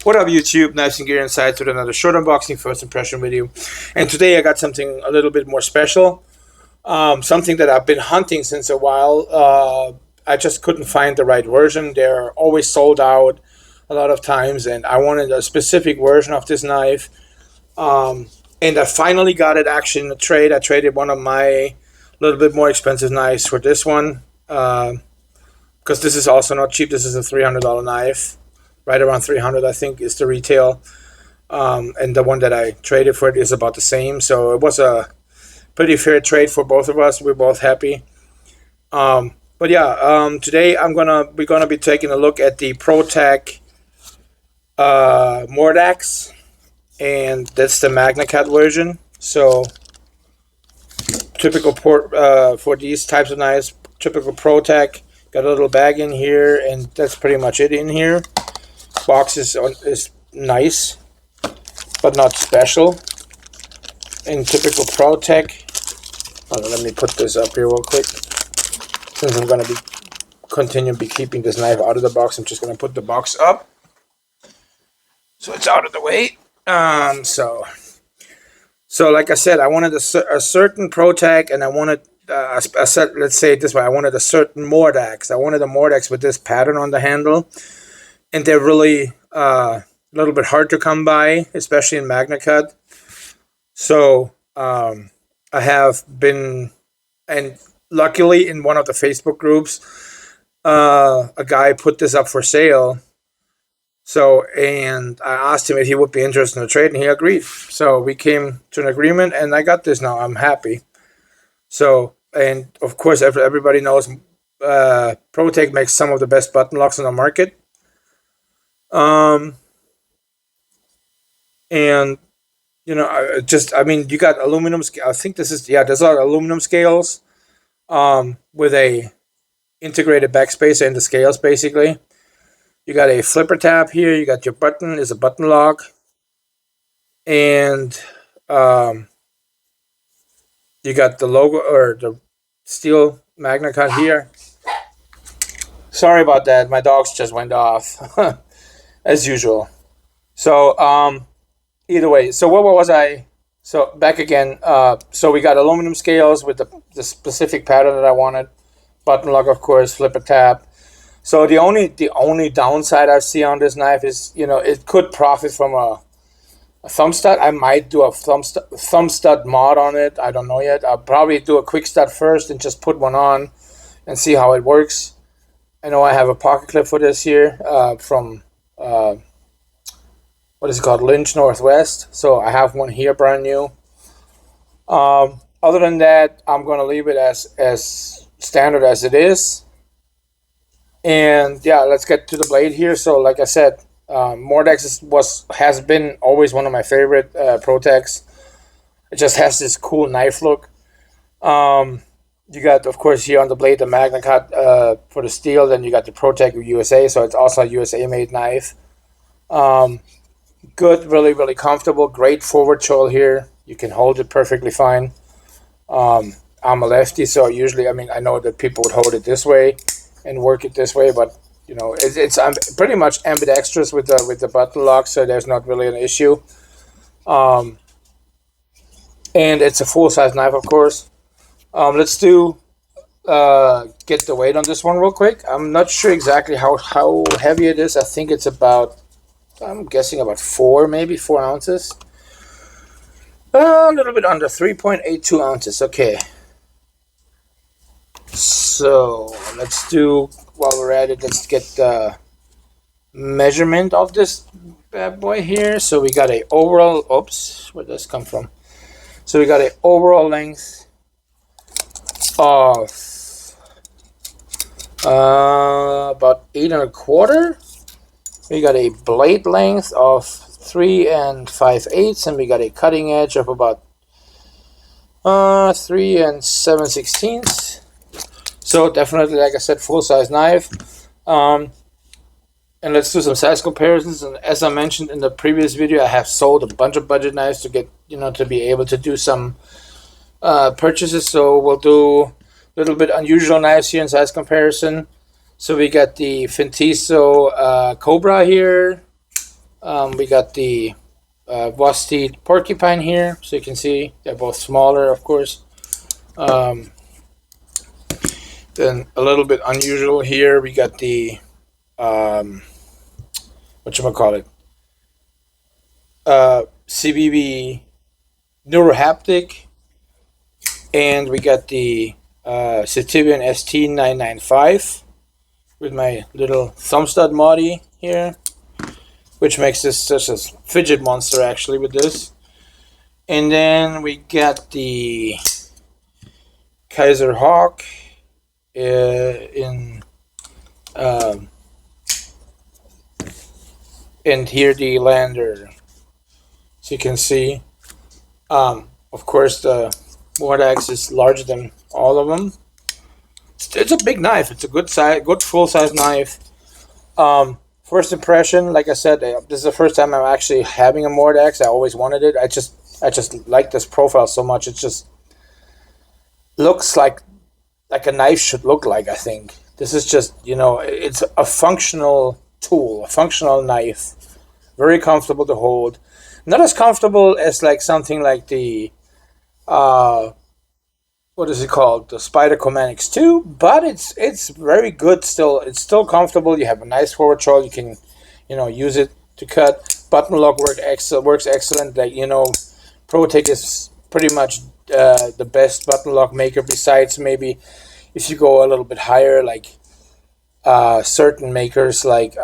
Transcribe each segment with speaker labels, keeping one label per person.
Speaker 1: What up YouTube, Knives and Gear Insights with another short unboxing first impression video. And today I got something a little bit more special. Something that I've been hunting since a while. I just couldn't find the right version. They're always sold out a lot of times, and I wanted a specific version of this knife. And I finally got it actually in a trade. I traded one of my little bit more expensive knives for this one. Because this is also not cheap. This is a $300 knife. Right around 300 I think is the retail. And the one that I traded for it is about the same. So it was a pretty fair trade for both of us. We're both happy. But yeah, today we're gonna be taking a look at the Protech Mordax, and that's the Magnacut version. So typical for these types of knives, typical Protech. Got a little bag in here, and that's pretty much it in here. Box is nice, but not special. In typical Protech. Let me put this up here real quick. Since I'm going to continue keeping this knife out of the box, I'm just going to put the box up so it's out of the way. So like I said, I wanted a certain Protech, and I wanted let's say it this way, I wanted a certain Mordax. I wanted a Mordax with this pattern on the handle, and they're really a little bit hard to come by, especially in Magnacut. So I have been, and luckily in one of the Facebook groups, a guy put this up for sale. So, and I asked him if he would be interested in the trade, and he agreed. So we came to an agreement, and I got this now. I'm happy. So, and of course, everybody knows Protech makes some of the best button locks on the market. And you know, I mean, you got aluminum. I think this is, yeah, there's are aluminum scales, with a integrated backspacer in the scales. Basically, you got a flipper tab here. You got your button is a button lock, and you got the logo or the steel Magnacut here. Sorry about that. My dogs just went off as usual. So either way, so what was I? So back again. So we got aluminum scales with the specific pattern that I wanted. Button lock, of course, flipper tab. So the only downside I see on this knife is, you know, it could profit from a thumb stud. I might do a thumb stud mod on it. I don't know yet. I'll probably do a quick stud first and just put one on and see how it works. I know I have a pocket clip for this here from what is it called, Lynch Northwest. So I have one here, brand new. Other than that, I'm going to leave it as standard as it is. And yeah, let's get to the blade here. So like I said, Mordax has been always one of my favorite Protechs. It just has this cool knife look. You got, of course, here on the blade the Magnacut for the steel. Then you got the Protech USA, so it's also a USA made knife. Good, really, really comfortable. Great forward choil here. You can hold it perfectly fine. I'm a lefty, so usually, I mean, I know that people would hold it this way and work it this way, but you know, I'm pretty much ambidextrous with the button lock, so there's not really an issue. And it's a full size knife, of course. Let's get the weight on this one real quick. I'm not sure exactly how heavy it is. I think it's about, I'm guessing about 4 ounces. A little bit under 3.82 ounces. Okay. So let's do, while we're at it, let's get the measurement of this bad boy here. So we got a overall, oops, where does this come from? So we got a overall length of about 8 1/4. We got a blade length of 3 5/8, and we got a cutting edge of about 3 7/16. So definitely, like I said, full size knife. And let's do some size comparisons. And as I mentioned in the previous video, I have sold a bunch of budget knives to get, you know, to be able to do some purchases. So we'll do a little bit unusual knives here in size comparison. So we got the Fintiso Cobra here. We got the Vosteed Porcupine here, so you can see they're both smaller, of course. Then a little bit unusual here, we got the whatchamacallit, CBB Neurohaptic, and we got the Cetivian ST995 with my little thumb stud Modi here, which makes this such a fidget monster actually with this. And then we got the Kaiser Hawk and here the Lander. So you can see, of course, the Mordax is larger than all of them. It's a big knife. It's a good size, good full size knife. First impression, like I said, this is the first time I'm actually having a Mordax. I always wanted it. I just like this profile so much. It just looks like a knife should look like. I think this is just, it's a functional tool, a functional knife. Very comfortable to hold. Not as comfortable as like something like the what is it called? The Spider Command X2, but it's very good still. It's still comfortable. You have a nice forward choil. You can, use it to cut. Button lock works excellent. Like, Protech is pretty much the best button lock maker, besides maybe if you go a little bit higher, like certain makers like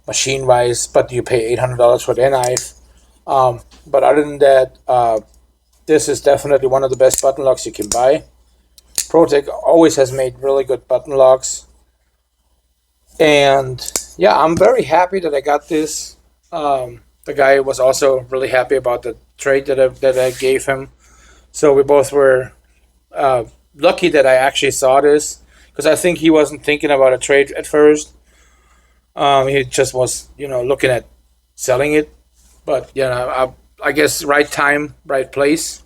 Speaker 1: Machine Wise, but you pay $800 for their knife. But other than that, this is definitely one of the best button locks you can buy. Protech always has made really good button locks. And yeah, I'm very happy that I got this. The guy was also really happy about the trade that I gave him. So we both were lucky that I actually saw this, because I think he wasn't thinking about a trade at first. He just was, looking at selling it. But I guess right time, right place.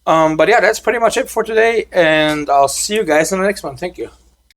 Speaker 1: But yeah, that's pretty much it for today, and I'll see you guys in the next one. Thank you.